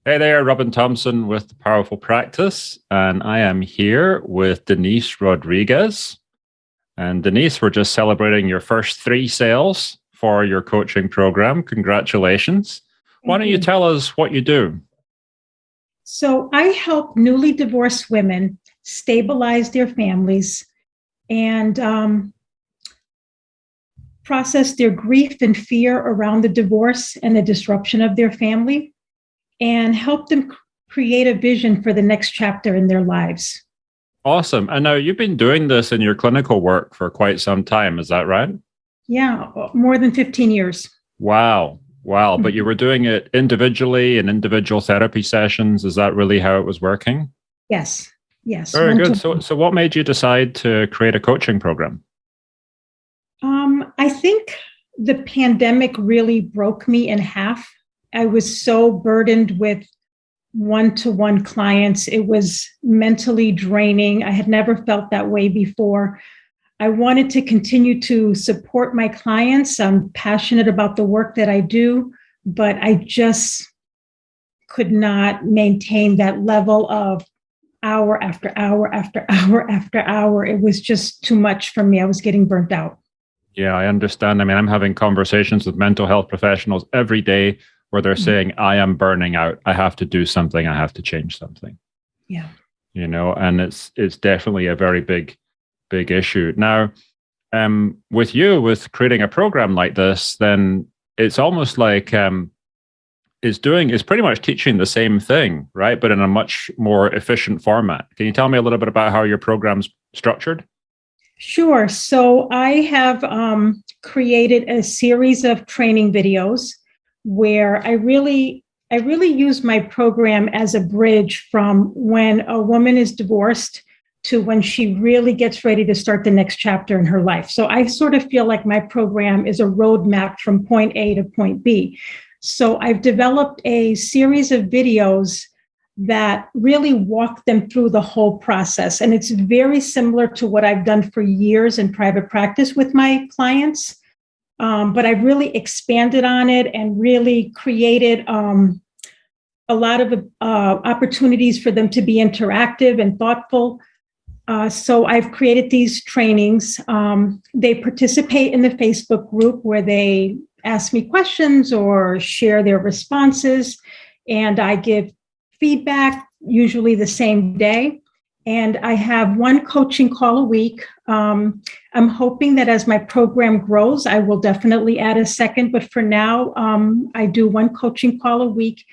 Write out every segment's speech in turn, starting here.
Hey there, Robin Thompson with The Powerful Practice, and I am here with Denise Rodriguez. And Denise, we're just celebrating your first three sales for your coaching program. Congratulations. Why Thank don't you you. tell us what you do? So I help newly divorced women stabilize their families and process their grief and fear around the divorce and the disruption of their family, and help them create a vision for the next chapter in their lives. Awesome. And now you've been doing this in your clinical work for quite some time, is that right? Yeah, more than 15 years. Wow. Wow. But you were doing it individually in individual therapy sessions. Is that really how it was working? Yes, yes, Very one good. to So what made you decide to create a coaching program? I think the pandemic really broke me in half. I was so burdened with one-to-one clients. It was mentally draining. I had never felt that way before. I wanted to continue to support my clients. I'm passionate about the work that I do, but I just could not maintain that level of hour after hour after hour after hour. It was just too much for me. I was getting burnt out. Yeah, I understand. I mean, I'm having conversations with mental health professionals every day where they're Mhm. saying, I am burning out. I have to do something. I have to change something, Yeah. and it's definitely a very big issue. Now, with you, with creating a program like this, then it's almost like is pretty much teaching the same thing, right? But in a much more efficient format. Can you tell me a little bit about how your program's structured? Sure. So I have created a series of training videos where I really use my program as a bridge from when a woman is divorced to when she really gets ready to start the next chapter in her life. So I sort of feel like my program is a roadmap from point A to point B. So I've developed a series of videos that really walk them through the whole process. And it's very similar to what I've done for years in private practice with my clients. But I've really expanded on it and really created a lot of opportunities for them to be interactive and thoughtful. So I've created these trainings. They participate in the Facebook group where they ask me questions or share their responses, and I give feedback usually the same day. And I have one coaching call a week. I'm hoping that as my program grows, I will definitely add a second. But for now, I do one coaching call a week,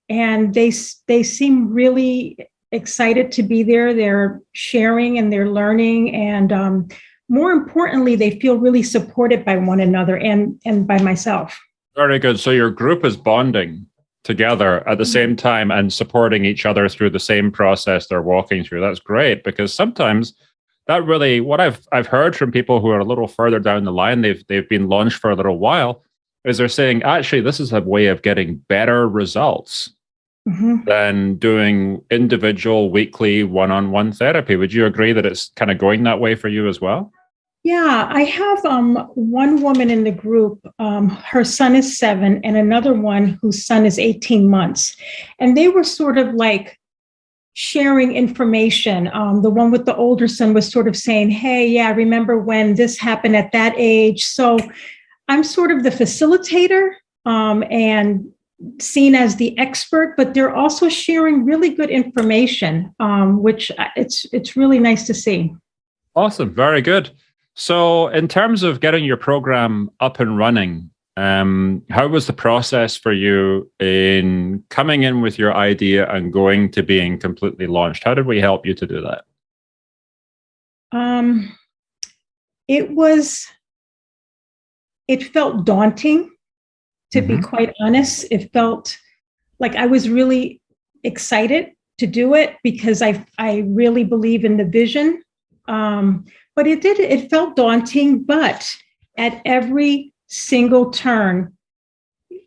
and they seem really excited to be there. They're sharing and they're learning, and more importantly, they feel really supported by one another and by myself. Very good. So your group is bonding together at the same time and supporting each other through the same process they're walking through. That's great because sometimes that really what I've heard from people who are a little further down the line, they've been launched for a little while, is they're saying actually this is a way of getting better results Mhm. than doing individual weekly one-on-one therapy. Would you agree that it's kind of going that way for you as well? Yeah, I have one woman in the group. Her son is 7, and another one whose son is 18 months. And they were sort of like sharing information. The one with the older son was sort of saying, hey, yeah, I remember when this happened at that age. So I'm sort of the facilitator and seen as the expert, but they're also sharing really good information, which it's really nice to see. Awesome. Very good. So, in terms of getting your program up and running, how was the process for you in coming in with your idea and going to being completely launched? How did we help you to do that? Um, it was it felt daunting, to be Hmm. quite honest. It felt like I was really excited to do it because I really believe in the vision. But it felt daunting, but at every single turn,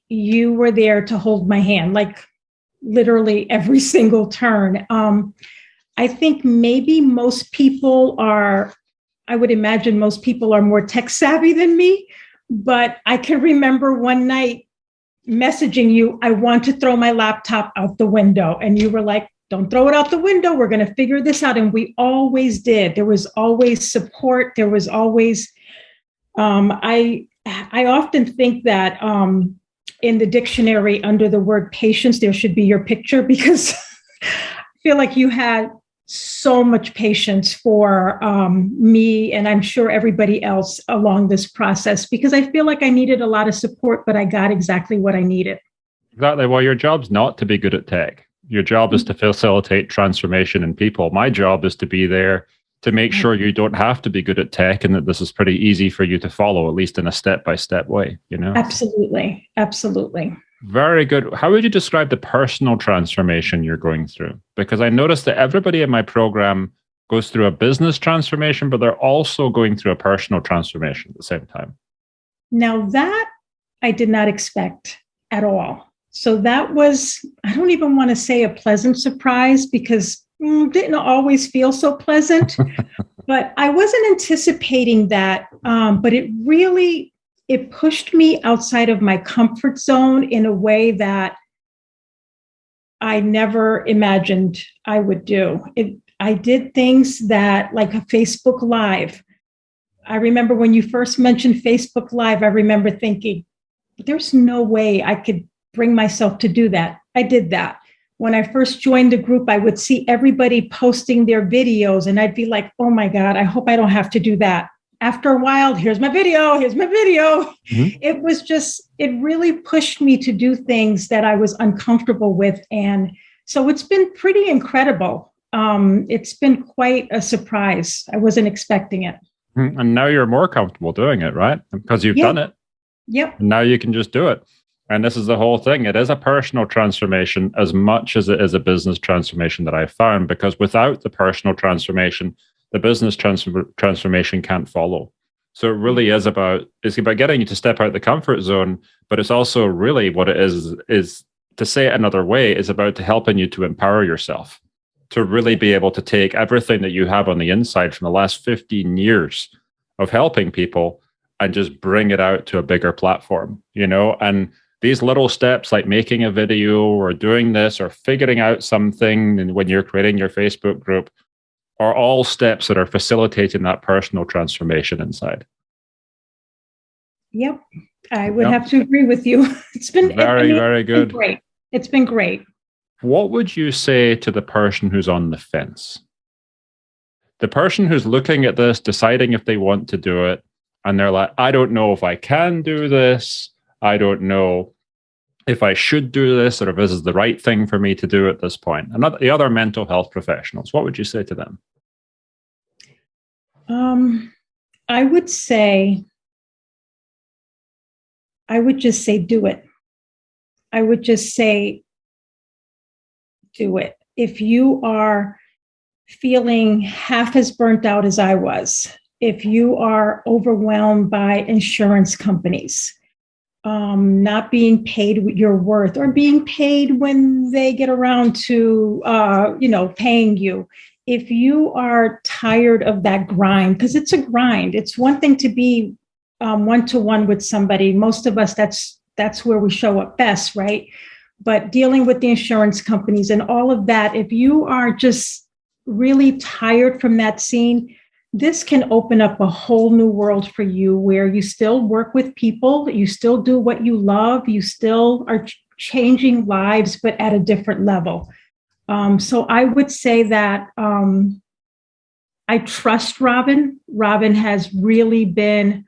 you were there to hold my hand, like literally every single turn. I think maybe I would imagine most people are more tech savvy than me, but I can remember one night messaging you, I want to throw my laptop out the window. And you were like, don't throw it out the window. We're going to figure this out. And we always did. There was always support. There was always, I often think that in the dictionary under the word patience, there should be your picture, because I feel like you had so much patience for me, and I'm sure everybody else along this process, because I feel like I needed a lot of support, but I got exactly what I needed. Exactly. Well, your job's not to be good at tech. Your job is to facilitate transformation in people. My job is to be there to make sure you don't have to be good at tech, and that this is pretty easy for you to follow, at least in a step-by-step way, you know? Absolutely. Absolutely. Very good. How would you describe the personal transformation you're going through? Because I noticed that everybody in my program goes through a business transformation, but they're also going through a personal transformation at the same time. Now that I did not expect at all. So that was, I don't even want to say a pleasant surprise, because it didn't always feel so pleasant, but I wasn't anticipating that. But it pushed me outside of my comfort zone in a way that I never imagined I would do. I did things that, like a Facebook Live. I remember when you first mentioned Facebook Live, I remember thinking, there's no way I could bring myself to do that. I did that. When I first joined the group, I would see everybody posting their videos, and I'd be like, oh my God, I hope I don't have to do that. After a while, here's my video. Mm-hmm. It really pushed me to do things that I was uncomfortable with. And so it's been pretty incredible. It's been quite a surprise. I wasn't expecting it. And now you're more comfortable doing it, right? Because you've done it. Yep. And now you can just do it. And this is the whole thing. It is a personal transformation as much as it is a business transformation that I found, because without the personal transformation, the business transformation can't follow. So it really is it's about getting you to step out the comfort zone, but it's also really what it is to say it another way, is about helping you to empower yourself, to really be able to take everything that you have on the inside from the last 15 years of helping people and just bring it out to a bigger platform, you know? And these little steps, like making a video or doing this or figuring out something, and when you're creating your Facebook group, are all steps that are facilitating that personal transformation inside. Yep. I would have to agree with you. It's been very good. Great. It's been great. What would you say to the person who's on the fence? The person who's looking at this, deciding if they want to do it, and they're like, I don't know if I can do this. I don't know if I should do this, or if this is the right thing for me to do at this point. And the other mental health professionals, what would you say to them? I would just say, do it. I would just say, do it. If you are feeling half as burnt out as I was, if you are overwhelmed by insurance companies, not being paid your worth, or being paid when they get around to, paying you. If you are tired of that grind, because it's a grind. It's one thing to be one-to-one with somebody. Most of us, that's where we show up best, right? But dealing with the insurance companies and all of that, if you are just really tired from that scene, this can open up a whole new world for you, where you still work with people, you still do what you love, you still are changing lives, but at a different level. So I would say that I trust Robin. Robin has really been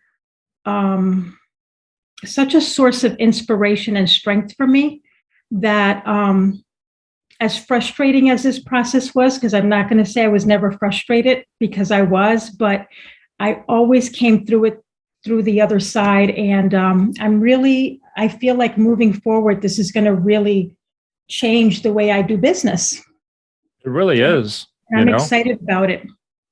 such a source of inspiration and strength for me, that as frustrating as this process was, because I'm not going to say I was never frustrated, because I was, but I always came through it, through the other side. And I feel like moving forward, this is going to really change the way I do business. It really is. I'm excited about it.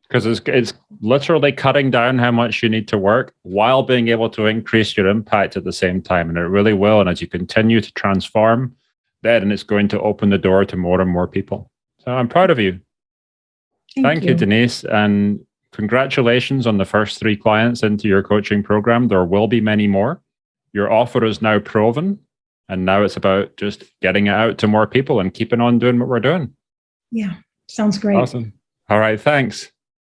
Because it's literally cutting down how much you need to work while being able to increase your impact at the same time. And it really will. And as you continue to transform, then it's going to open the door to more and more people. So I'm proud of you. Thank you, Denise. And congratulations on the first 3 clients into your coaching program. There will be many more. Your offer is now proven. And now it's about just getting it out to more people and keeping on doing what we're doing. Yeah, sounds great. Awesome. All right. Thanks.